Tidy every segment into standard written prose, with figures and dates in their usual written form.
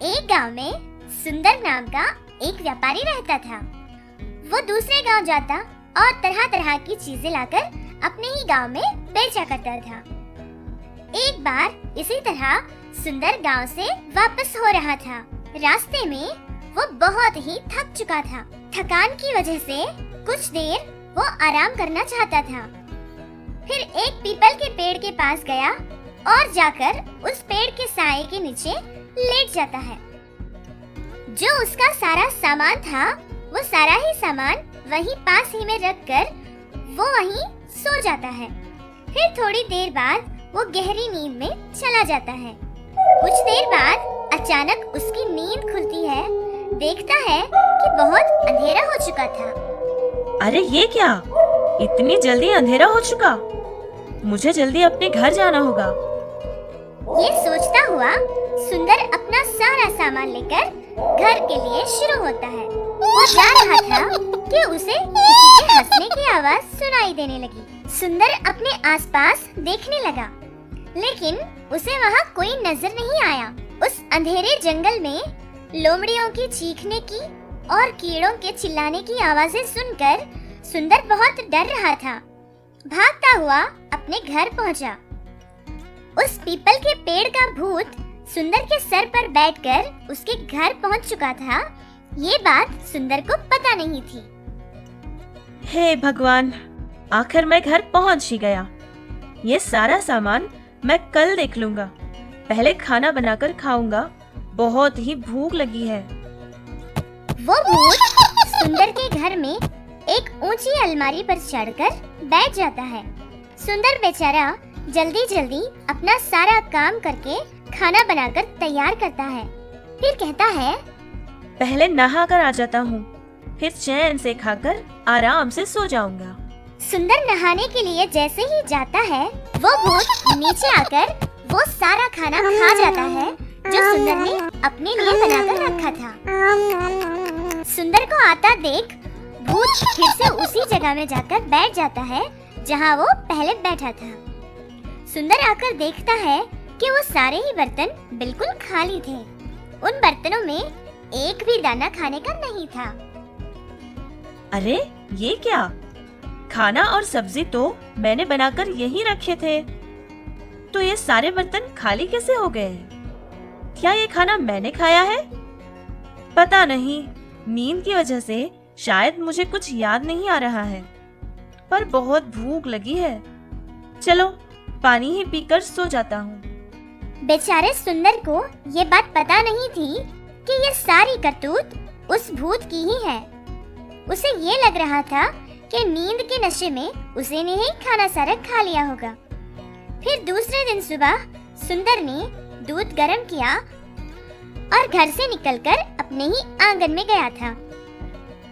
एक गांव में सुंदर नाम का एक व्यापारी रहता था। वो दूसरे गांव जाता और तरह तरह की चीजें लाकर अपने ही गांव में बेचा करता था। एक बार इसी तरह सुंदर गांव से वापस हो रहा था। रास्ते में वो बहुत ही थक चुका था। थकान की वजह से कुछ देर वो आराम करना चाहता था। फिर एक पीपल के पेड़ के पास गया और जाकर उस पेड़ के साए के नीचे लेट जाता है। जो उसका सारा सामान था वो सारा ही सामान वहीं पास ही में रखकर वो वहीं सो जाता है। फिर थोड़ी देर बाद वो गहरी नींद में चला जाता है। कुछ देर बाद अचानक उसकी नींद खुलती है। देखता है कि बहुत अंधेरा हो चुका था। अरे ये क्या, इतनी जल्दी अंधेरा हो चुका। मुझे जल्दी अपने घर जाना होगा। ये सोचता हुआ सुंदर अपना सारा सामान लेकर घर के लिए शुरू होता है। वो जा रहा था कि उसे किसी के हंसने की आवाज सुनाई देने लगी। सुंदर अपने आसपास देखने लगा, लेकिन उसे वहाँ कोई नजर नहीं आया। उस अंधेरे जंगल में लोमड़ियों की चीखने की और कीड़ों के चिल्लाने की आवाजें सुनकर सुंदर बहुत डर रहा था। भागता हुआ अपने घर पहुंचा। उस पीपल के पेड़ का भूत सुंदर के सर पर बैठकर उसके घर पहुंच चुका था। ये बात सुंदर को पता नहीं थी। हे भगवान, आखिर मैं घर पहुंच ही गया। ये सारा सामान मैं कल देख लूंगा। पहले खाना बनाकर खाऊंगा, बहुत ही भूख लगी है। वो भूत सुंदर के घर में एक ऊंची अलमारी पर चढ़कर बैठ जाता है। सुंदर बेचारा जल्दी जल्दी अपना सारा काम करके खाना बनाकर तैयार करता है। फिर कहता है, पहले नहा कर आ जाता हूँ, फिर चैन से खाकर आराम से सो जाऊंगा। सुंदर नहाने के लिए जैसे ही जाता है, वो भूत नीचे आकर वो सारा खाना खा जाता है जो सुंदर ने अपने लिए बनाकर रखा था। सुंदर को आता देख भूत फिर से उसी जगह में जाकर बैठ जाता है जहाँ वो पहले बैठा था। सुंदर आकर देखता है कि वो सारे ही बर्तन बिल्कुल खाली थे। उन बर्तनों में एक भी दाना खाने का नहीं था। अरे ये क्या, खाना और सब्जी तो मैंने बनाकर यहीं रखे थे, तो ये सारे बर्तन खाली कैसे हो गए? क्या ये खाना मैंने खाया है? पता नहीं, नींद की वजह से शायद मुझे कुछ याद नहीं आ रहा है, पर बहुत भूख लगी है। चलो पानी ही पीकर सो जाता हूँ। बेचारे सुंदर को ये बात पता नहीं थी कि ये सारी करतूत उस भूत की ही है। उसे ये लग रहा था कि नींद के नशे में उसे ने ही खाना सारा खा लिया होगा। फिर दूसरे दिन सुबह सुंदर ने दूध गर्म किया और घर से निकलकर अपने ही आंगन में गया था।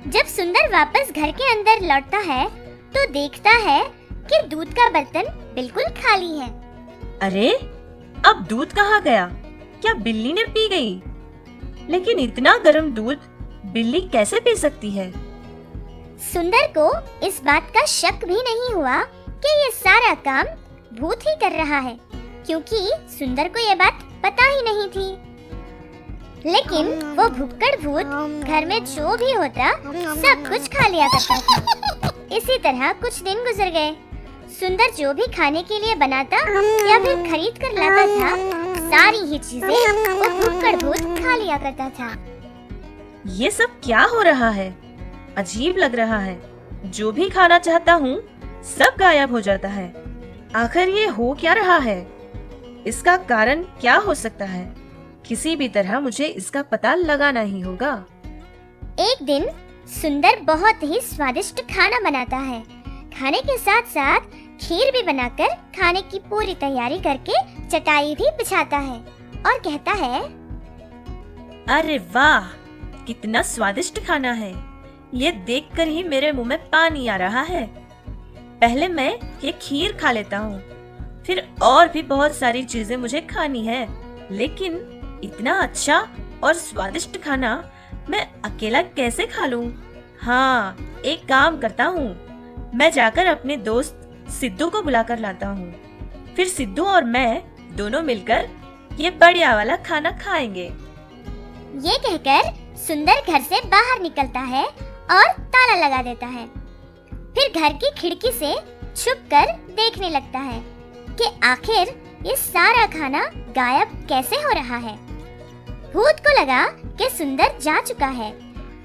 जब सुंदर वापस घर के अंदर लौटता है तो देखता है कि दूध का बर्तन बिल्कुल खाली है। अरे अब दूध कहाँ गया? क्या बिल्ली ने पी गई? लेकिन इतना गर्म दूध बिल्ली कैसे पी सकती है? सुंदर को इस बात का शक भी नहीं हुआ कि ये सारा काम भूत ही कर रहा है, क्योंकि सुंदर को ये बात पता ही नहीं थी। लेकिन वो भुक्कड़ भूत घर में जो भी होता सब कुछ खा लिया करता था। इसी तरह कुछ दिन गुजर गए। सुंदर जो भी खाने के लिए बनाता या फिर खरीद कर लाता था, सारी ही चीजें वो भुक्कड़ भूत खा लिया करता था। ये सब क्या हो रहा है? अजीब लग रहा है। जो भी खाना चाहता हूँ सब गायब हो जाता है। आखिर ये हो क्या रहा है? इसका कारण क्या हो सकता है? किसी भी तरह मुझे इसका पता लगाना ही होगा। एक दिन सुंदर बहुत ही स्वादिष्ट खाना बनाता है। खाने के साथ साथ खीर भी बनाकर खाने की पूरी तैयारी करके चटाई भी बिछाता है और कहता है, अरे वाह, कितना स्वादिष्ट खाना है। ये देखकर ही मेरे मुंह में पानी आ रहा है। पहले मैं ये खीर खा लेता हूँ, फिर और भी बहुत सारी चीजें मुझे खानी है। लेकिन इतना अच्छा और स्वादिष्ट खाना मैं अकेला कैसे खा लूं? हाँ, एक काम करता हूँ, मैं जाकर अपने दोस्त सिद्धू को बुलाकर लाता हूँ। फिर सिद्धू और मैं दोनों मिलकर ये बढ़िया वाला खाना खाएंगे। ये कहकर सुंदर घर से बाहर निकलता है और ताला लगा देता है। फिर घर की खिड़की से छुपकर देखने लगता है कि आखिर ये सारा खाना गायब कैसे हो रहा है। भूत को लगा कि सुंदर जा चुका है।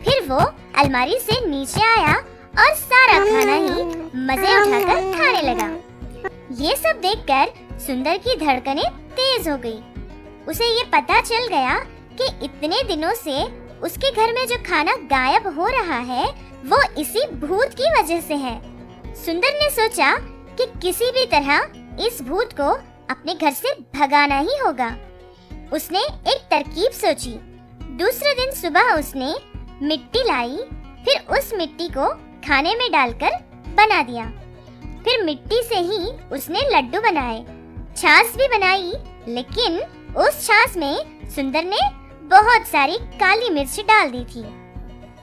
फिर वो अलमारी से नीचे आया और सारा खाना ही मजे उठाकर खाने लगा। ये सब देखकर सुंदर की धड़कनें तेज हो गई। उसे ये पता चल गया कि इतने दिनों से उसके घर में जो खाना गायब हो रहा है वो इसी भूत की वजह से है। सुंदर ने सोचा कि किसी भी तरह इस भूत को अपने घर से भगाना ही होगा। उसने एक तरकीब सोची। दूसरे दिन सुबह उसने मिट्टी लाई, फिर उस मिट्टी को खाने में डालकर बना दिया। फिर मिट्टी से ही उसने लड्डू बनाए, छाछ भी बनाई, लेकिन उस छाछ में सुंदर ने बहुत सारी काली मिर्च डाल दी थी।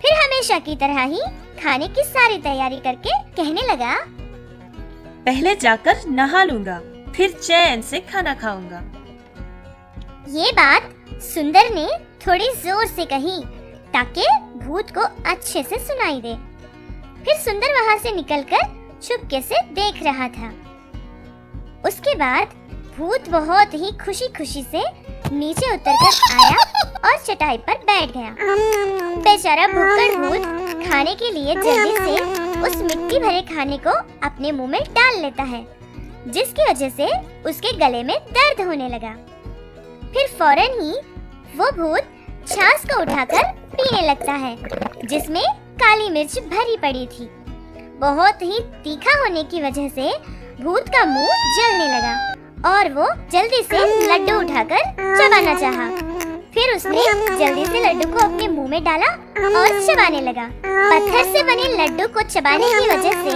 फिर हमेशा की तरह ही खाने की सारी तैयारी करके कहने लगा, पहले जाकर नहा लूंगा, फिर चैन से खाना खाऊंगा। ये बात सुंदर ने थोड़ी जोर से कही ताकि भूत को अच्छे से सुनाई दे। फिर सुंदर वहां से निकलकर चुपके से देख रहा था। उसके बाद भूत बहुत ही खुशी खुशी से नीचे उतरकर आया और चटाई पर बैठ गया। बेचारा भुक्कड़ भूत खाने के लिए जल्दी से उस मिट्टी भरे खाने को अपने मुंह में डाल लेता है, जिसकी वजह से उसके गले में दर्द होने लगा। फिर फौरन ही वो भूत छाछ को उठाकर पीने लगता है, जिसमें काली मिर्च भरी पड़ी थी। बहुत ही तीखा होने की वजह से भूत का मुंह जलने लगा और वो जल्दी से लड्डू उठाकर चबाना चाहा। फिर उसने जल्दी से लड्डू को अपने मुंह में डाला और चबाने लगा। पत्थर से बने लड्डू को चबाने की वजह से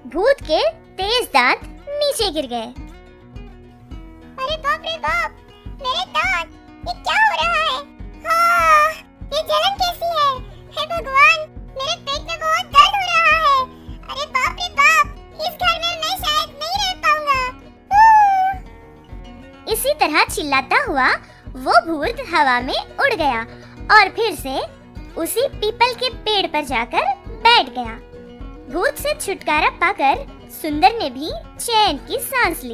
भूत के तेज दांत नीचे गिर गए। अरे बाप रे बाप, मेरे दांत, ये क्या हो रहा है? हाँ, ये जलन कैसी है? हे भगवान, मेरे पेट में बहुत दर्द हो रहा है। अरे बाप रे बाप, इस घर में मैं शायद नहीं रह पाऊंगा। इसी तरह चिल्लाता हुआ वो भूत हवा में उड़ गया और फिर से उसी पीपल के पेड़ पर जाकर बैठ गया। भूत से छुटकारा पाकर सुंदर ने भी चैन की सांस ली।